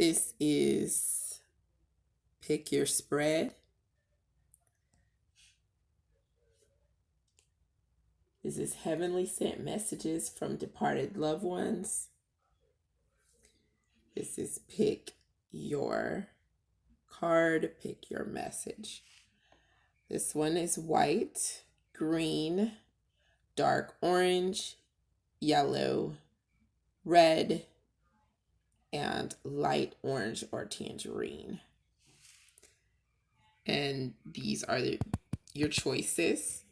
This is Pick Your Spread. This is Heavenly Sent Messages from Departed Loved Ones. This is Pick Your Card, Pick Your Message. This one is white, green, dark orange, yellow, red, and light orange or tangerine. And these are your choices.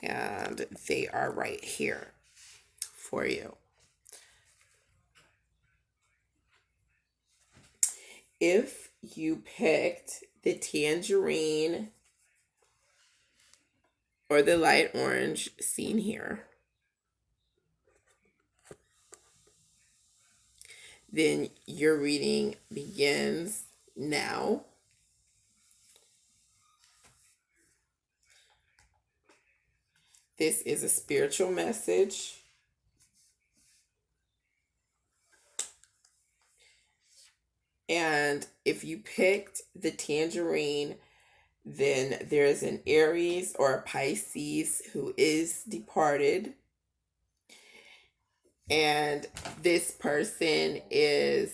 And they are right here for you. If you picked the tangerine or the light orange seen here, then your reading begins now. This is a spiritual message. And if you picked the tangerine, then there's an Aries or a Pisces who is departed. And this person is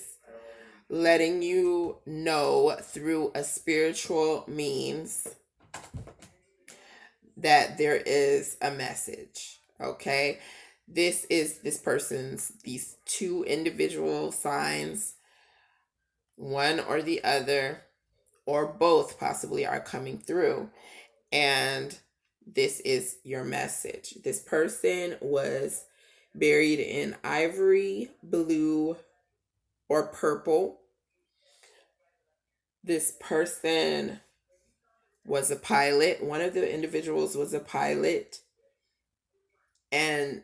letting you know through a spiritual means that there is a message. Okay, this is this person's, these two individual signs, one or the other or both possibly are coming through, and this is your message. This person was buried in ivory, blue, or purple. This person was a pilot. One of the individuals was a pilot. And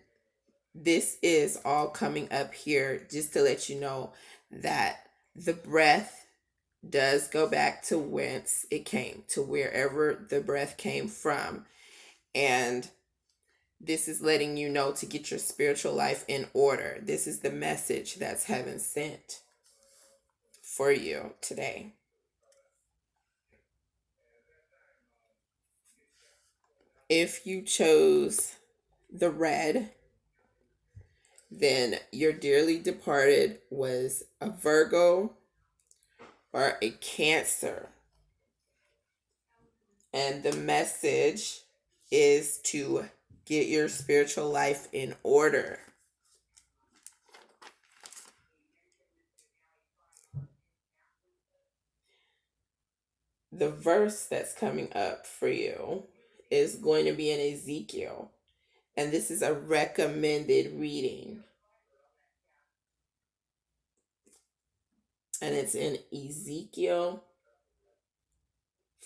this is all coming up here just to let you know that the breath does go back to whence it came, to wherever the breath came from. And this is letting you know to get your spiritual life in order. This is the message that's heaven sent for you today. If you chose the red, then your dearly departed was a Virgo or a Cancer. And the message is to get your spiritual life in order. The verse that's coming up for you is going to be in Ezekiel. And this is a recommended reading. And it's in Ezekiel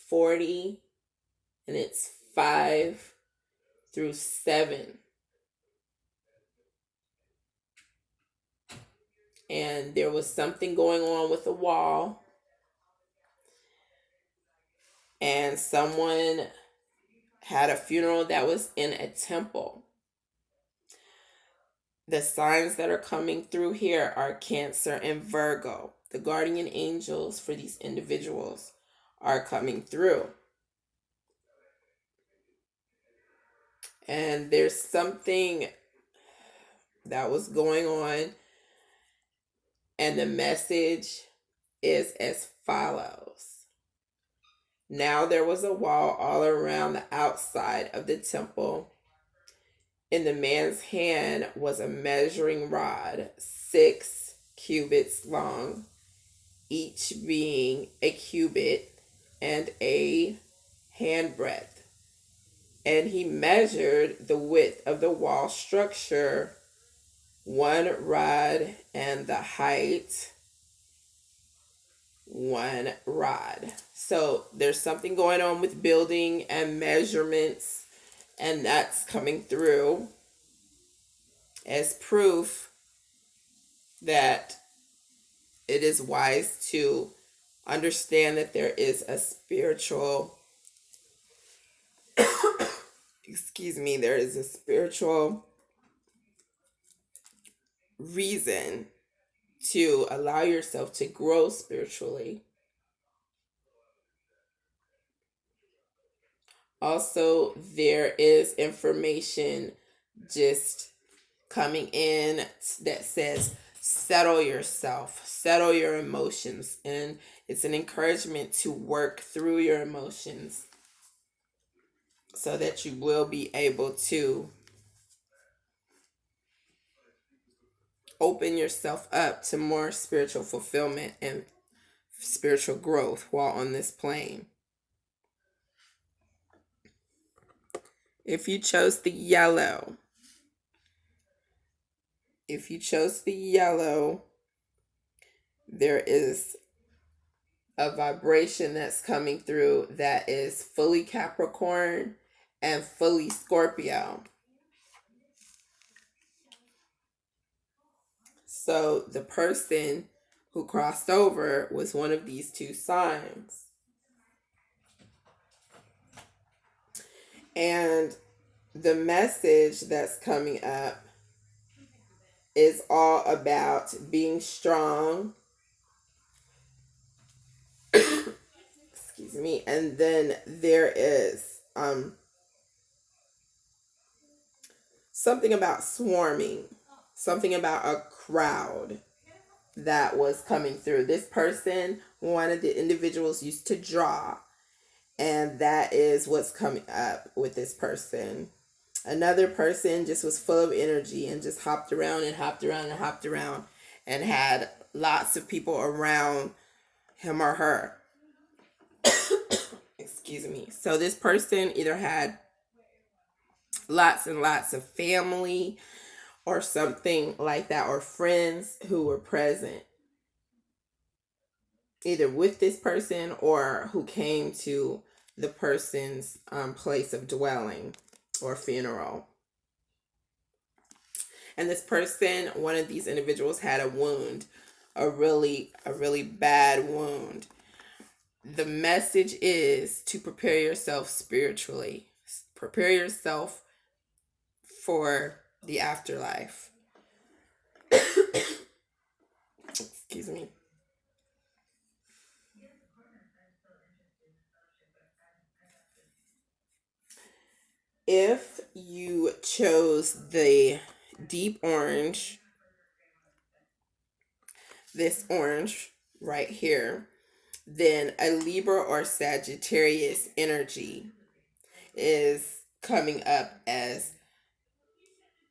40, and it's 5 through 7. And there was something going on with the wall, and someone had a funeral that was in a temple. The signs that are coming through here are Cancer and Virgo. The guardian angels for these individuals are coming through. And there's something that was going on, and the message is as follows. Now there was a wall all around the outside of the temple. In the man's hand was a measuring rod, 6 cubits long, each being a cubit and a handbreadth. And he measured the width of the wall structure, 1 rod, and the height, 1 rod. So there's something going on with building and measurements, and that's coming through as proof that it is wise to understand that there is a spiritual there is a spiritual reason to allow yourself to grow spiritually. Also, there is information just coming in that says settle yourself, settle your emotions, and it's an encouragement to work through your emotions so that you will be able to open yourself up to more spiritual fulfillment and spiritual growth while on this plane. If you chose the yellow, there is a vibration that's coming through that is fully Capricorn and fully Scorpio. So the person who crossed over was one of these two signs. And the message that's coming up is all about being strong. Excuse me. And then there is something about swarming, something about a crowd that was coming through. This person, one of the individuals, used to draw, and that is what's coming up with this person. Another person just was full of energy and just hopped around and hopped around and hopped around and had lots of people around him or her. Excuse me. So this person either had lots and lots of family or something like that, or friends who were present either with this person or who came to the person's place of dwelling or funeral. And this person, one of these individuals, had a wound, a really bad wound. The message is to prepare yourself spiritually. Prepare yourself for the afterlife. Excuse me. If you chose the deep orange, this orange right here, then a Libra or Sagittarius energy is coming up as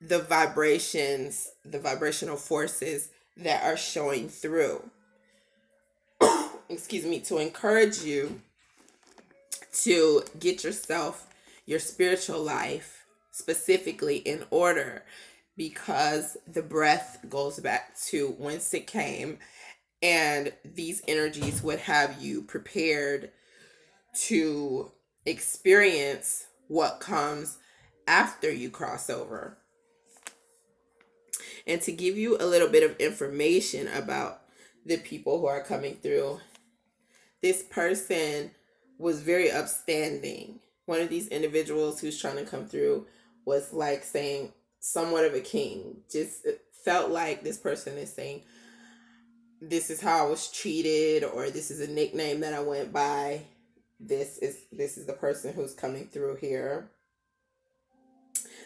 the vibrational forces that are showing through. Excuse me, to encourage you to get your spiritual life specifically in order, because the breath goes back to whence it came, and these energies would have you prepared to experience what comes after you cross over. And to give you a little bit of information about the people who are coming through, this person was very upstanding. One of these individuals who's trying to come through was like saying somewhat of a king. Just it felt like this person is saying, this is how I was treated, or this is a nickname that I went by. This is the person who's coming through here.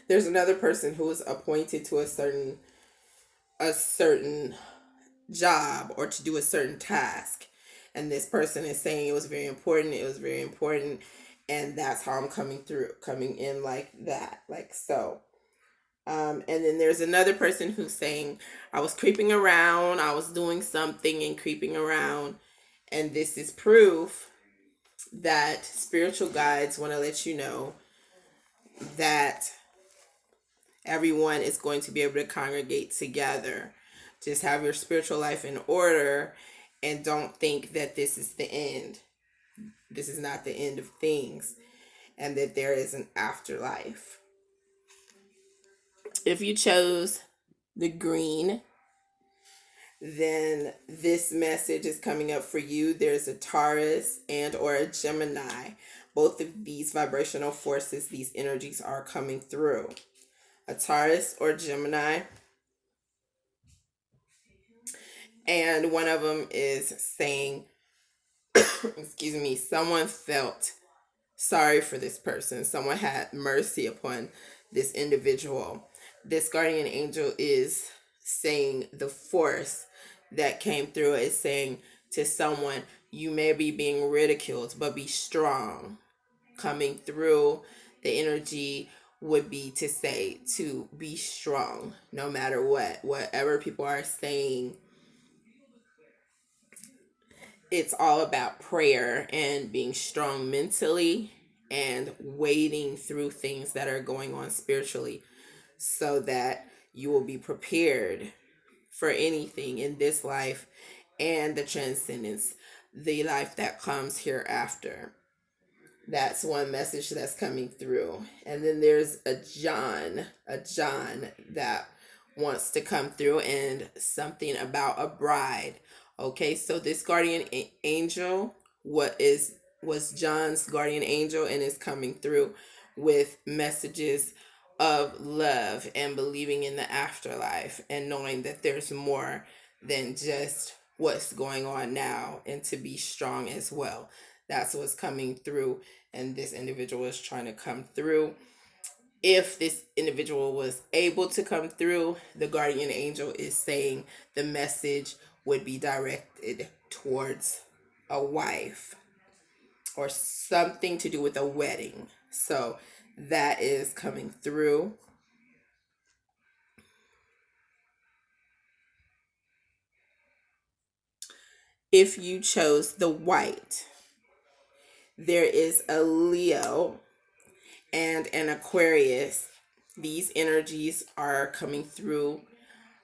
There's another person who was appointed to a certain job or to do a certain task, and this person is saying it was very important, and that's how I'm coming in like that, like so. And then there's another person who's saying, I was creeping around, I was doing something and creeping around, and this is proof that spiritual guides want to let you know that everyone is going to be able to congregate together. Just have your spiritual life in order and don't think that this is the end. This is not the end of things, and that there is an afterlife. If you chose the green, then this message is coming up for you. There's a Taurus and or a Gemini, both of these vibrational forces, these energies are coming through. A Taurus or Gemini. And one of them is saying, excuse me, someone felt sorry for this person. Someone had mercy upon this individual. This guardian angel is saying the force that came through is saying to someone, you may be being ridiculed, but be strong. Coming through, the energy would be to say to be strong no matter what. Whatever people are saying, it's all about prayer and being strong mentally and wading through things that are going on spiritually so that you will be prepared for anything in this life and the transcendence, the life that comes hereafter. That's one message that's coming through. And then there's a John that wants to come through, and something about a bride. Okay, so this guardian angel, was John's guardian angel, and is coming through with messages of love and believing in the afterlife and knowing that there's more than just what's going on now, and to be strong as well. That's what's coming through, and this individual is trying to come through. If this individual was able to come through, the guardian angel is saying the message would be directed towards a wife or something to do with a wedding. So that is coming through. If you chose the white, there is a Leo and an Aquarius. These energies are coming through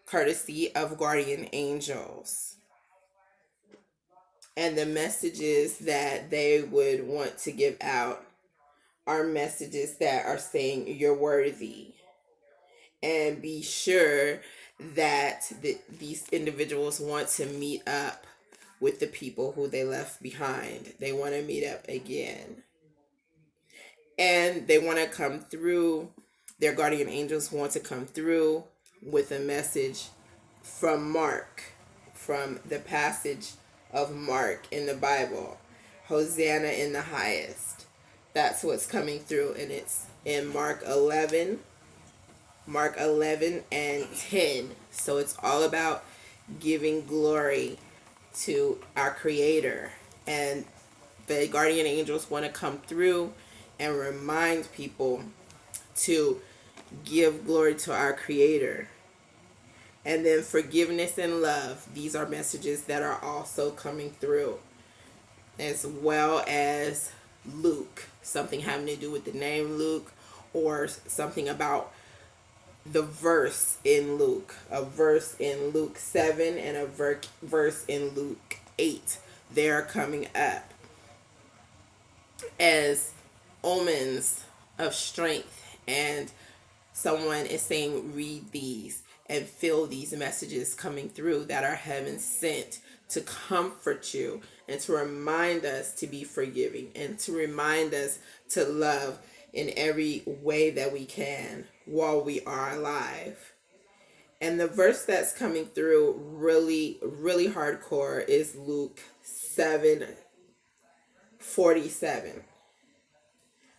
courtesy of guardian angels. And the messages that they would want to give out are messages that are saying you're worthy. And be sure that these individuals want to meet up with the people who they left behind. They want to meet up again. And they want to come through, their guardian angels want to come through with a message from Mark, from the passage of Mark in the Bible. Hosanna in the highest. That's what's coming through, and it's in Mark 11 and 10. So it's all about giving glory to our Creator. And the guardian angels want to come through and remind people to give glory to our Creator. And then forgiveness and love. These are messages that are also coming through, as well as Luke. Something having to do with the name Luke, or something about the verse in Luke. A verse in Luke 7 and a verse in Luke 8. They're coming up as omens of strength, and someone is saying read these and feel these messages coming through that are heaven sent to comfort you and to remind us to be forgiving and to remind us to love in every way that we can while we are alive. And the verse that's coming through really, really hardcore is Luke 7:47.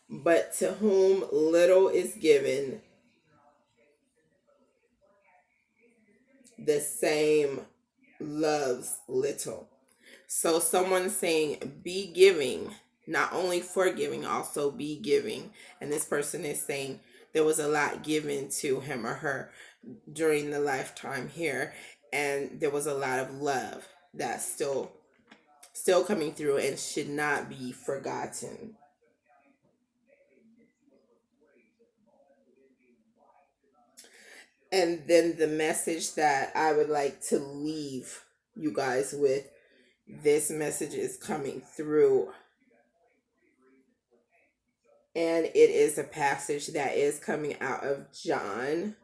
But to whom little is given, the same loves little. So someone's saying be giving, not only forgiving, also be giving. And this person is saying there was a lot given to him or her during the lifetime here, and there was a lot of love that's still coming through and should not be forgotten. And then the message that I would like to leave you guys with, this message is coming through. And it is a passage that is coming out of John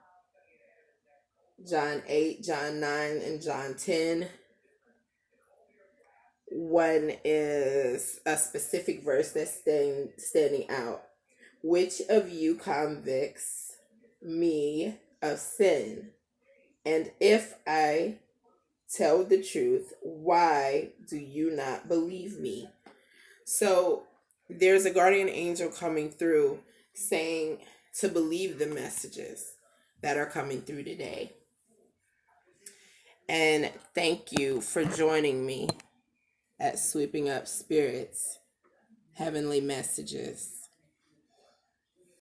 8, John 9, and John 10. one is a specific verse that's standing out. Which of you convicts me of sin? And if I tell the truth, why do you not believe me? So there's a guardian angel coming through saying to believe the messages that are coming through today. And thank you for joining me at Sweeping Up Spirits Heavenly Messages.